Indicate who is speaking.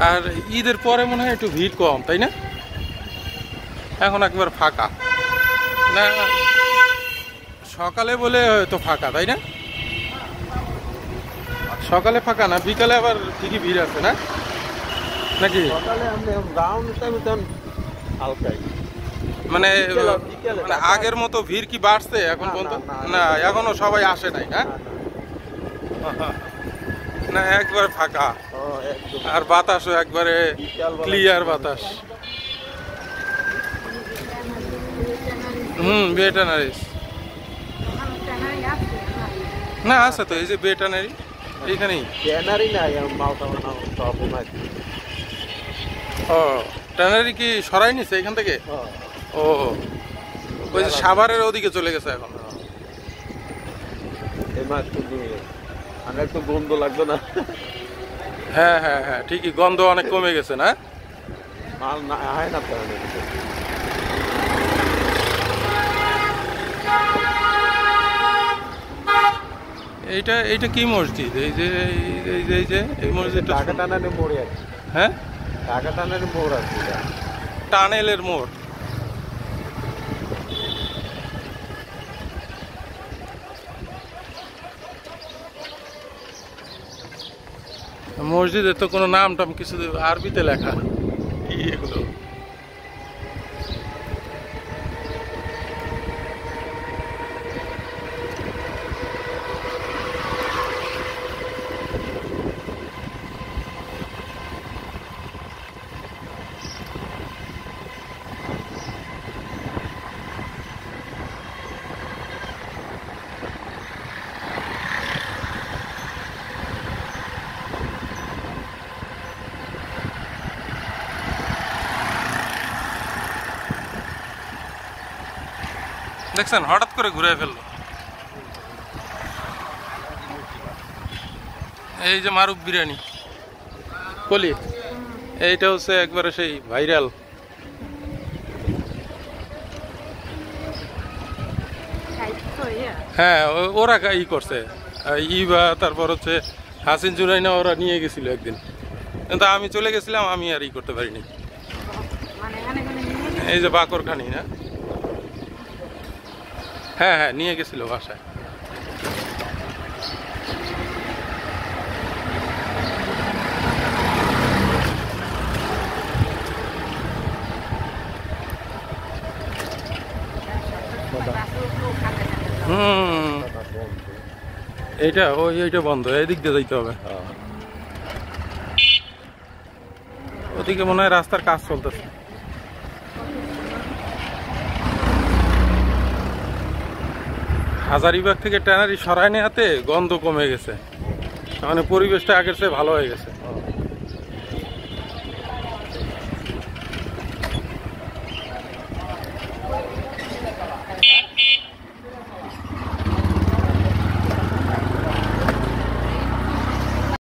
Speaker 1: আর ঈদের পরে মনে হয় একটু ভিড় কম, তাই না? এখন একবার ফাঁকা না, সকালে বলে হয়তো ফাঁকা, তাই না? সকালে ফাঁকা না, বিকালে আবার ঠিকই ভিড় আছে না নাকি? মানে আগের মতো ভিড় কি বাড়ছে এখন পর্যন্ত? না, এখনো সবাই আসে নাই না? না, একবার ফাঁকা আর বাতাসও একবারে ক্লিয়ার বাতাস। বেটানারিস না আছে তো, এই যে বেটানারি এইখানেই। ও ট্যানারি কি সরাই নিছে এখান থেকে? ও ওই যে সাভারের ওদিকে চলে গেছে এখন।
Speaker 2: একটু গন্ধ লাগবে না?
Speaker 1: হ্যাঁ হ্যাঁ হ্যাঁ, ঠিকই, গন্ধ অনেক কমে গেছে না?
Speaker 2: মাল না হয় না।
Speaker 1: এইটা এইটা কি মসজিদ? এই যে এই মসজিদটা
Speaker 2: টাকা টানার মোড়ে আছে।
Speaker 1: হ্যাঁ,
Speaker 2: টাকা টানার মোড় আছে,
Speaker 1: টানেলের মোড়। মসজিদের তো কোনো নাম টাম কিছু আরবিতে লেখা, কি এগুলো? দেখছেন, হঠাৎ করে ঘুরে ফেললো। এই যে মারুফ বিরিয়ানি কলি, এইটা হচ্ছে একবারে সেই ভাইরাল। হ্যাঁ, ওরা ই করছে, ইবা তারপর হচ্ছে হাসিন জুরাইনা, ওরা নিয়ে গেছিল একদিন, কিন্তু আমি চলে গেছিলাম, আমি আর ই করতে পারিনি। এই যে বাকরখানি না? হ্যাঁ হ্যাঁ, নিয়ে গেছিল বাসায়। এইটা এইটা বন্ধ, এদিক দিয়ে যাইতে হবে। ওদিকে মনে হয় রাস্তার কাজ চলতেছে। হাজারীবাগ থেকে ট্যানারি সরাই নেওয়াতে গন্ধ কমে গেছে, মানে পরিবেশটা আগের চেয়ে ভালো হয়ে গেছে।